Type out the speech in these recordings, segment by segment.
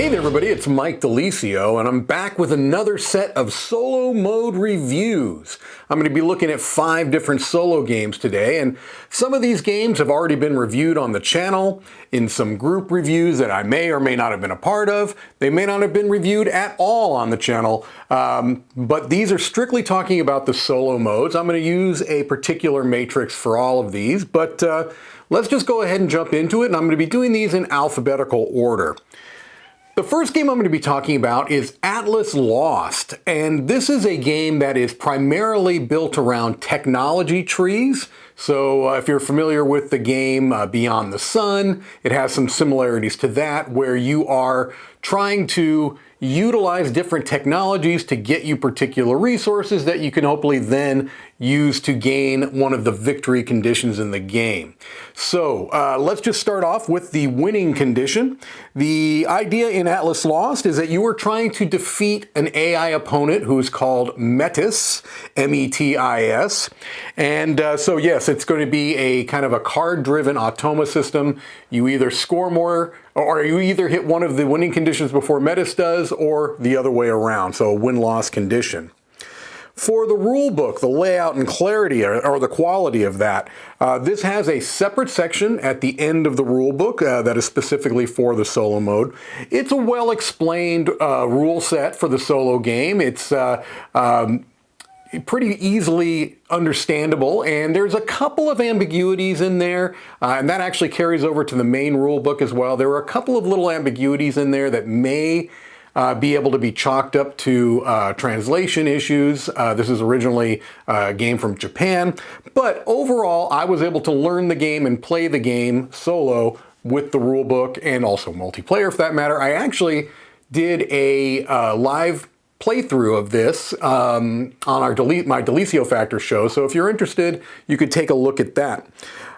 Hey there everybody, it's Mike DiLisio, and I'm back with another set of solo mode reviews. I'm going to be looking at 5 different solo games today, and some of these games have already been reviewed on the channel in some group reviews that I may or may not have been a part of. They may not have been reviewed at all on the channel, but these are strictly talking about the solo modes. I'm going to use a particular matrix for all of these, but let's just go ahead and jump into it, and I'm going to be doing these in alphabetical order. The first game I'm going to be talking about is Atlas Lost, and this is a game that is primarily built around technology trees. So if you're familiar with the game Beyond the Sun, it has some similarities to that, where you are trying to utilize different technologies to get you particular resources that you can hopefully then use to gain one of the victory conditions in the game. So let's just start off with the winning condition. The idea in Atlas Lost is that you are trying to defeat an AI opponent who is called Metis, M-E-T-I-S. And so yes, it's going to be a kind of a card-driven automa system. You either score more, or you either hit one of the winning conditions before Metis does, or the other way around, so a win-loss condition. For the rule book, the layout and clarity, or the quality of that, this has a separate section at the end of the rule book that is specifically for the solo mode. It's a well-explained rule set for the solo game. It's pretty easily understandable, and there's a couple of ambiguities in there, and that actually carries over to the main rule book as well. There are a couple of little ambiguities in there that may be able to be chalked up to translation issues. This is originally a game from Japan, but overall I was able to learn the game and play the game solo with the rule book, and also multiplayer for that matter. I actually did a live playthrough of this on our my DiLisio Factor show, so if you're interested, you could take a look at that.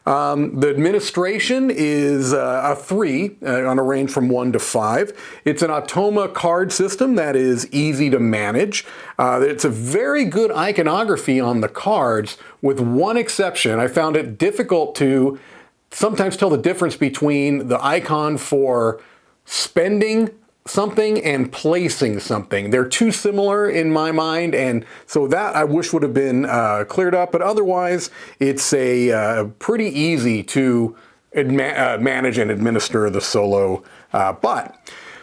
The administration is a 3 on a range from 1 to 5. It's an automa card system that is easy to manage. It's a very good iconography on the cards, with one exception. I found it difficult to sometimes tell the difference between the icon for spending something and placing something. They're too similar in my mind, and so that I wish would have been cleared up, but otherwise it's a pretty easy to manage and administer the solo bot.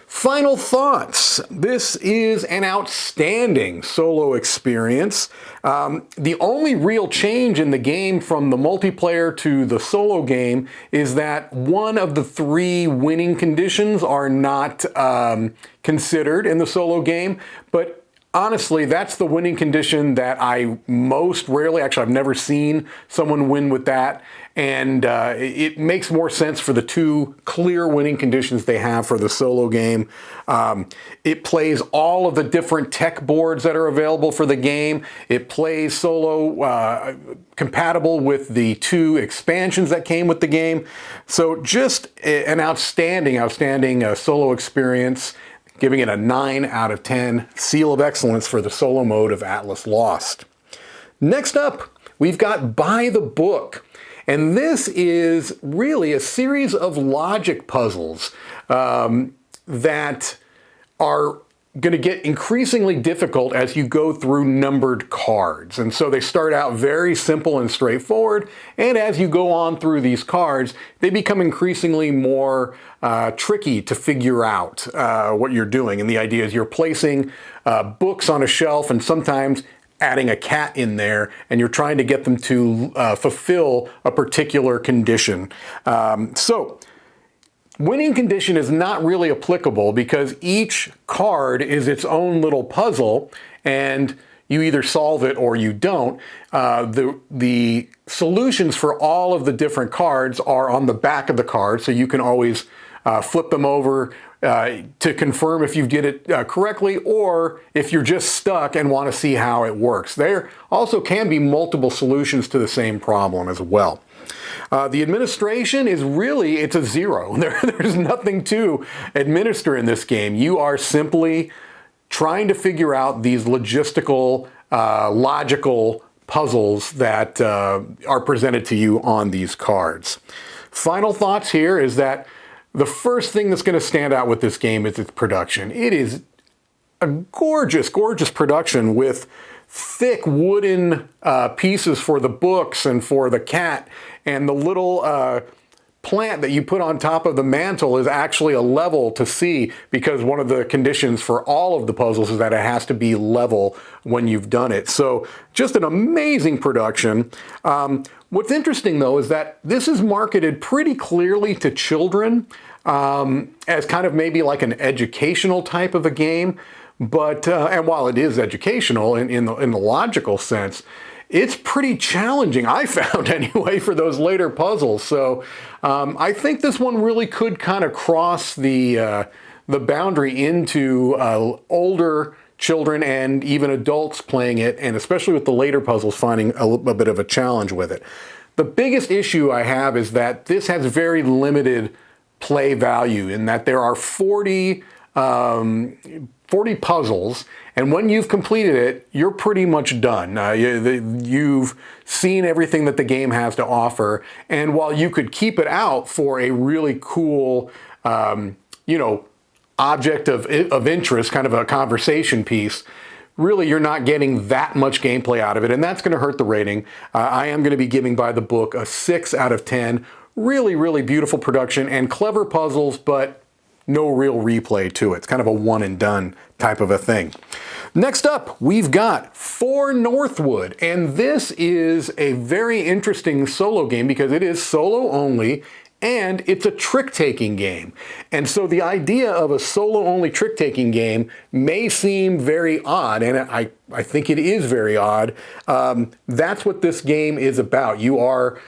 Final thoughts. This is an outstanding solo experience. The only real change in the game from the multiplayer to the solo game is that one of the 3 winning conditions are not considered in the solo game, but honestly, that's the winning condition that I most rarely, actually I've never seen someone win with that, and it makes more sense for the 2 clear winning conditions they have for the solo game. It plays all of the different tech boards that are available for the game. It plays solo compatible with the 2 expansions that came with the game. So just an outstanding solo experience, giving it a 9 out of 10 seal of excellence for the solo mode of Atlas Lost. Next up, we've got By the Book. And this is really a series of logic puzzles that are going to get increasingly difficult as you go through numbered cards. And so they start out very simple and straightforward, and as you go on through these cards, they become increasingly more tricky to figure out what you're doing. And the idea is you're placing books on a shelf, and sometimes adding a cat in there, and you're trying to get them to fulfill a particular condition. So winning condition is not really applicable because each card is its own little puzzle, and you either solve it or you don't. The solutions for all of the different cards are on the back of the card, so you can always flip them over to confirm if you did it correctly, or if you're just stuck and want to see how it works. There also can be multiple solutions to the same problem as well. The administration is really, it's a 0. There's nothing to administer in this game. You are simply trying to figure out these logistical, logical puzzles that are presented to you on these cards. Final thoughts here is that The first thing that's going to stand out with this game is its production. It is a gorgeous, gorgeous production with thick wooden pieces for the books and for the cat, and the little plant that you put on top of the mantle is actually a level to see, because one of the conditions for all of the puzzles is that it has to be level when you've done it. So just an amazing production. What's interesting though is that this is marketed pretty clearly to children as kind of maybe like an educational type of a game. But and while it is educational in the logical sense, it's pretty challenging, I found anyway, for those later puzzles. So I think this one really could kind of cross the boundary into older children and even adults playing it, and especially with the later puzzles finding a bit of a challenge with it. The biggest issue I have is that this has very limited play value in that there are 40 puzzles, and when you've completed it, you're pretty much done. You've seen everything that the game has to offer, and while you could keep it out for a really cool, object of interest, kind of a conversation piece, really you're not getting that much gameplay out of it, and that's going to hurt the rating. I am going to be giving By the Book a 6 out of 10. Really, really beautiful production and clever puzzles, but no real replay to it. It's kind of a one and done type of a thing. Next up, we've got For Northwood, and this is a very interesting solo game because it is solo only, and it's a trick-taking game. And so the idea of a solo-only trick-taking game may seem very odd, and I think it is very odd. That's what this game is about. You are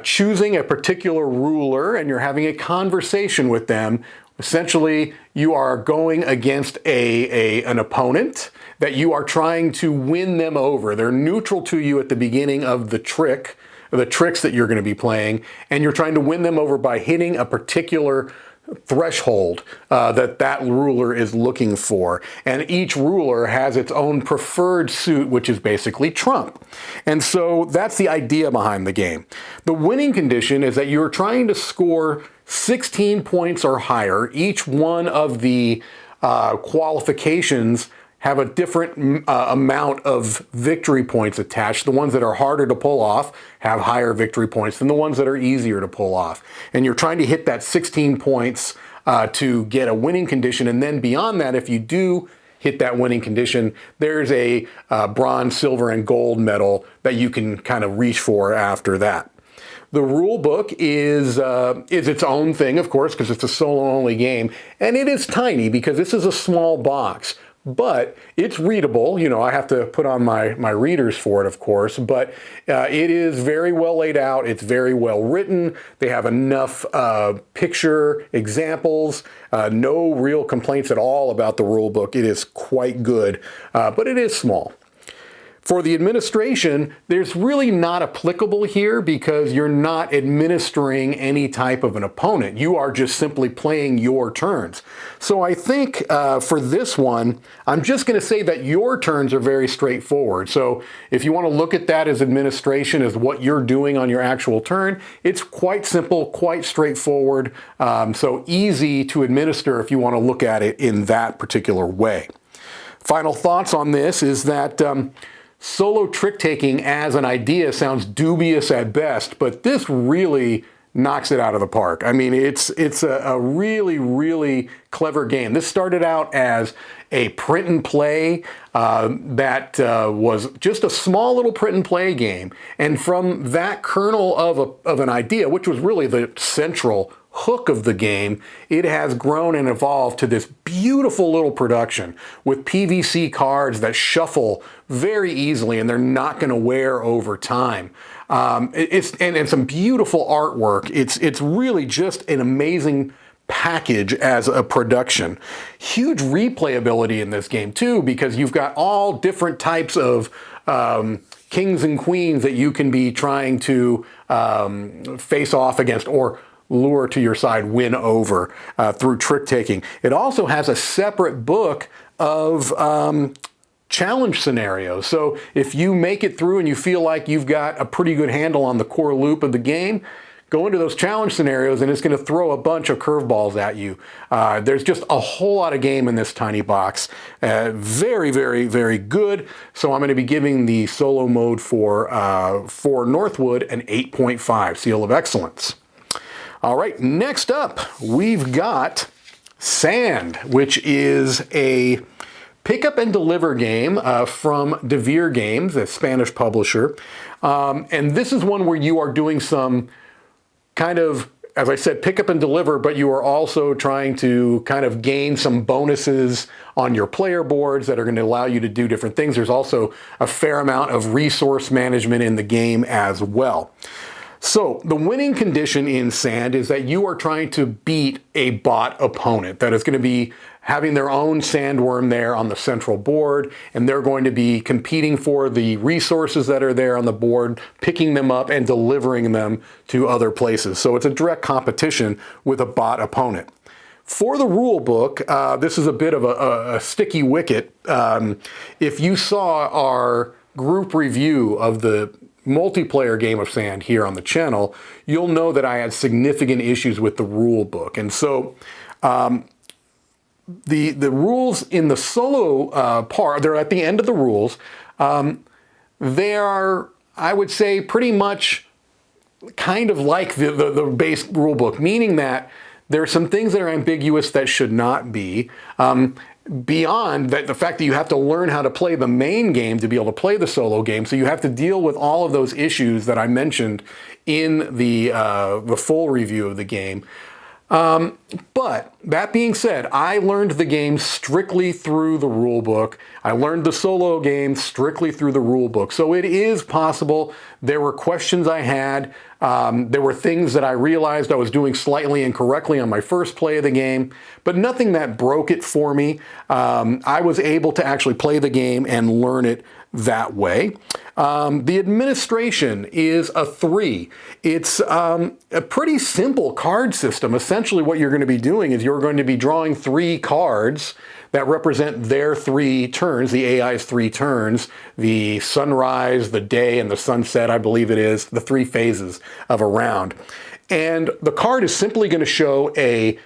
choosing a particular ruler, and you're having a conversation with them. Essentially, you are going against an opponent that you are trying to win them over. They're neutral to you at the beginning of the tricks that you're going to be playing, and you're trying to win them over by hitting a particular threshold that ruler is looking for. And each ruler has its own preferred suit, which is basically trump. And so that's the idea behind the game. The winning condition is that you're trying to score 16 points or higher. Each one of the qualifications have a different amount of victory points attached. The ones that are harder to pull off have higher victory points than the ones that are easier to pull off. And you're trying to hit that 16 points to get a winning condition. And then beyond that, if you do hit that winning condition, there's a bronze, silver, and gold medal that you can kind of reach for after that. The rule book is its own thing, of course, because it's a solo-only game. And it is tiny because this is a small box. But it's readable. I have to put on my readers for it, of course, but it is very well laid out. It's very well written. They have enough picture examples. No real complaints at all about the rule book. It is quite good, but it is small. For the administration, there's really not applicable here because you're not administering any type of an opponent. You are just simply playing your turns. So I think for this one, I'm just going to say that your turns are very straightforward. So if you want to look at that as administration, as what you're doing on your actual turn, it's quite simple, quite straightforward, so easy to administer if you want to look at it in that particular way. Final thoughts on this is that solo trick-taking as an idea sounds dubious at best, but this really knocks it out of the park. I mean, it's a really, really clever game. This started out as a print and play that was just a small little print and play game. And from that kernel of an idea, which was really the central hook of the game, it has grown and evolved to this beautiful little production with PVC cards that shuffle very easily and they're not going to wear over time. And some beautiful artwork. It's really just an amazing package as a production. Huge replayability in this game too, because you've got all different types of kings and queens that you can be trying to face off against or lure to your side, win over through trick-taking. It also has a separate book of challenge scenarios. So if you make it through and you feel like you've got a pretty good handle on the core loop of the game, go into those challenge scenarios and it's going to throw a bunch of curveballs at you. There's just a whole lot of game in this tiny box. Very, very, very good. So I'm going to be giving the solo mode for Northwood an 8.5 seal of excellence. All right, next up, we've got Sand, which is a pick up and deliver game from DeVere Games, a Spanish publisher. And this is one where you are doing some kind of, as I said, pick up and deliver, but you are also trying to kind of gain some bonuses on your player boards that are going to allow you to do different things. There's also a fair amount of resource management in the game as well. So the winning condition in Sand is that you are trying to beat a bot opponent that is going to be having their own sandworm there on the central board, and they're going to be competing for the resources that are there on the board, picking them up and delivering them to other places. So it's a direct competition with a bot opponent. For the rule book, this is a bit of a sticky wicket. If you saw our group review of the multiplayer game of Sand here on the channel, you'll know that I had significant issues with the rule book. And so the rules in the solo part, they're at the end of the rules. They are, I would say, pretty much kind of like the base rule book, meaning that there are some things that are ambiguous that should not be. Beyond that, the fact that you have to learn how to play the main game to be able to play the solo game, so you have to deal with all of those issues that I mentioned in the full review of the game. But that being said, I learned the game strictly through the rule book. I learned the solo game strictly through the rule book. So it is possible. There were questions I had. There were things that I realized I was doing slightly incorrectly on my first play of the game, but nothing that broke it for me. I was able to actually play the game and learn it that way. The administration is a 3. It's a pretty simple card system. Essentially what you're going to be doing is you're going to be drawing 3 cards that represent their 3 turns, the AI's 3 turns, the sunrise, the day, and the sunset, I believe it is, the 3 phases of a round. And the card is simply going to show a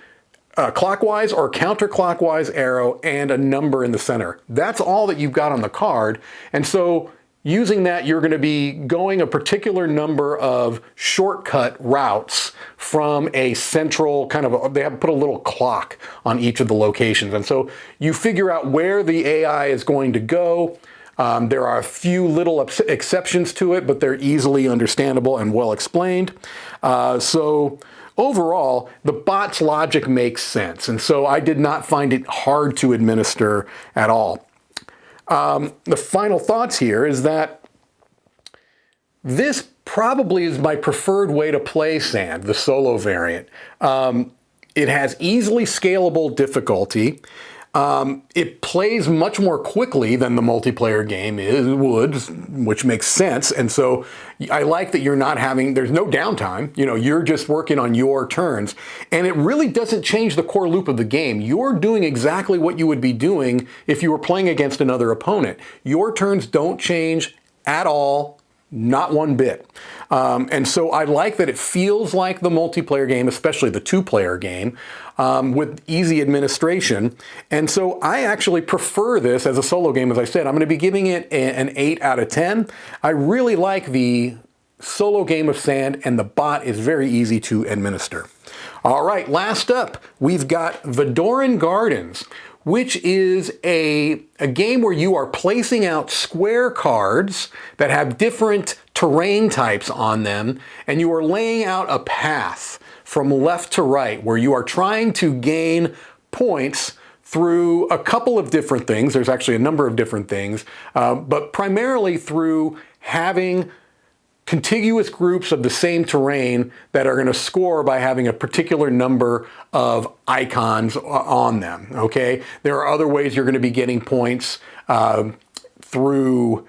clockwise or counterclockwise arrow and a number in the center. That's all that you've got on the card. And so using that, you're going to be going a particular number of shortcut routes from a central kind of, they have put a little clock on each of the locations. And so you figure out where the AI is going to go. There are a few little exceptions to it, but they're easily understandable and well explained. So overall, the bot's logic makes sense, and so I did not find it hard to administer at all. The final thoughts here is that this probably is my preferred way to play Sand, the solo variant. It has easily scalable difficulty. It plays much more quickly than the multiplayer game would, which makes sense. And so I like that you're not having, there's no downtime. You know, you're just working on your turns. And it really doesn't change the core loop of the game. You're doing exactly what you would be doing if you were playing against another opponent. Your turns don't change at all. Not one bit. And so I like that it feels like the multiplayer game, especially the 2-player game, with easy administration. And so I actually prefer this as a solo game. As I said, I'm going to be giving it an 8 out of 10. I really like the solo game of Sand, and the bot is very easy to administer. All right, last up, we've got Vadoran Gardens, which is a game where you are placing out square cards that have different terrain types on them, and you are laying out a path from left to right where you are trying to gain points through a couple of different things. There's actually a number of different things, but primarily through having contiguous groups of the same terrain that are going to score by having a particular number of icons on them, okay? There are other ways you're going to be getting points through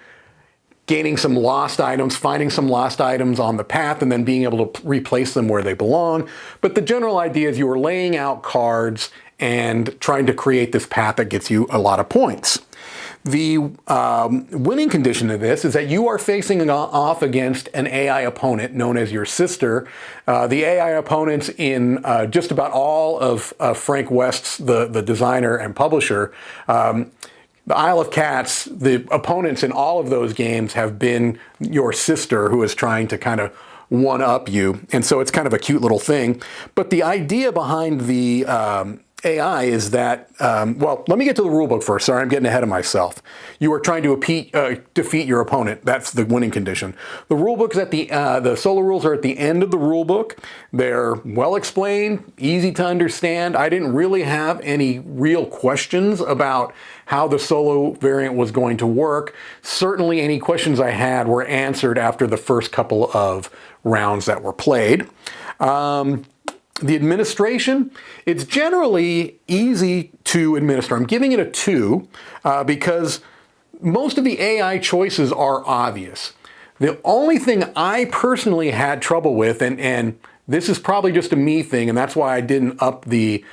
gaining some lost items, finding some lost items on the path, and then being able to replace them where they belong. But the general idea is you are laying out cards and trying to create this path that gets you a lot of points. The winning condition of this is that you are facing off against an AI opponent known as your sister. The AI opponents in just about all of Frank West's, the designer and publisher, the Isle of Cats, the opponents in all of those games have been your sister who is trying to kind of one-up you. And so it's kind of a cute little thing. But the idea behind the AI is that, well, let me get to the rulebook first. Sorry, I'm getting ahead of myself. You are trying to defeat your opponent. That's the winning condition. The rulebook is at the solo rules are at the end of the rulebook. They're well explained, easy to understand. I didn't really have any real questions about how the solo variant was going to work. Certainly any questions I had were answered after the first couple of rounds that were played. The administration, it's generally easy to administer. I'm giving it a 2 because most of the AI choices are obvious. The only thing I personally had trouble with, and this is probably just a me thing, and that's why I didn't up the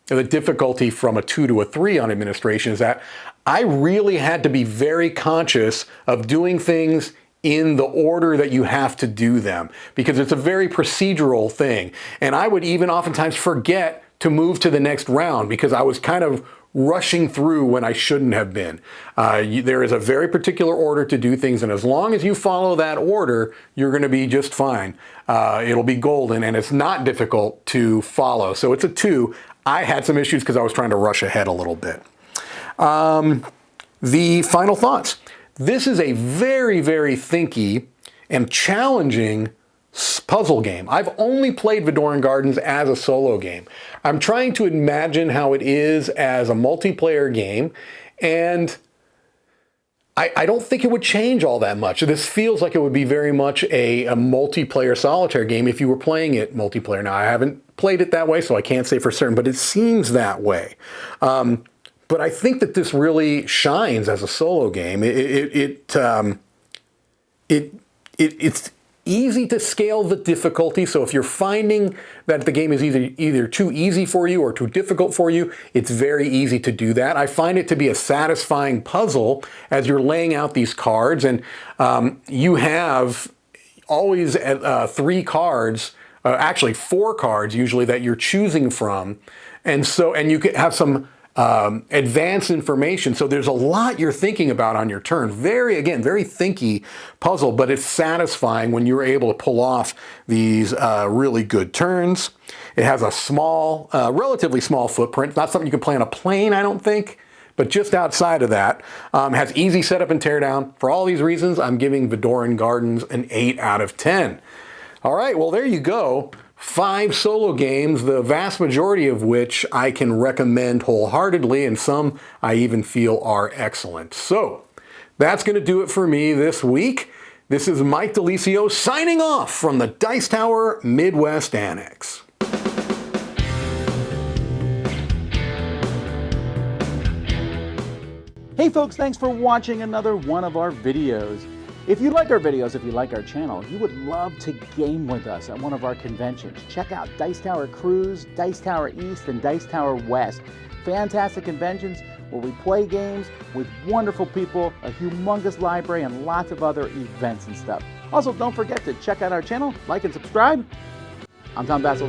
difficulty from a 2 to a 3 on administration, is that I really had to be very conscious of doing things in the order that you have to do them, because it's a very procedural thing. And I would even oftentimes forget to move to the next round because I was kind of rushing through when I shouldn't have been. There is a very particular order to do things, and as long as you follow that order, you're going to be just fine. It'll be golden, and it's not difficult to follow. So it's a 2. I had some issues because I was trying to rush ahead a little bit. The final thoughts. This is a very, very thinky and challenging puzzle game. I've only played Vadoran Gardens as a solo game. I'm trying to imagine how it is as a multiplayer game, and I don't think it would change all that much. This feels like it would be very much a multiplayer solitaire game if you were playing it multiplayer. Now, I haven't played it that way, so I can't say for certain, but it seems that way. But I think that this really shines as a solo game. It's easy to scale the difficulty. So if you're finding that the game is either too easy for you or too difficult for you, it's very easy to do that. I find it to be a satisfying puzzle as you're laying out these cards, and you have always 3 cards, actually 4 cards usually, that you're choosing from, and you could have some advanced information. So there's a lot you're thinking about on your turn. Very thinky puzzle, but it's satisfying when you're able to pull off these really good turns. It has a small, relatively small footprint. Not something you can play on a plane, I don't think, but just outside of that. Has easy setup and teardown. For all these reasons, I'm giving Vadoran Gardens an 8 out of 10. All right, well, there you go. 5 solo games, the vast majority of which I can recommend wholeheartedly, and some I even feel are excellent. So that's going to do it for me this week. This is Mike DiLisio signing off from the Dice Tower Midwest Annex. Hey folks, thanks for watching another one of our videos. If you like our videos, if you like our channel, you would love to game with us at one of our conventions. Check out Dice Tower Cruise, Dice Tower East, and Dice Tower West. Fantastic conventions where we play games with wonderful people, a humongous library, and lots of other events and stuff. Also, don't forget to check out our channel, like and subscribe. I'm Tom Bassel.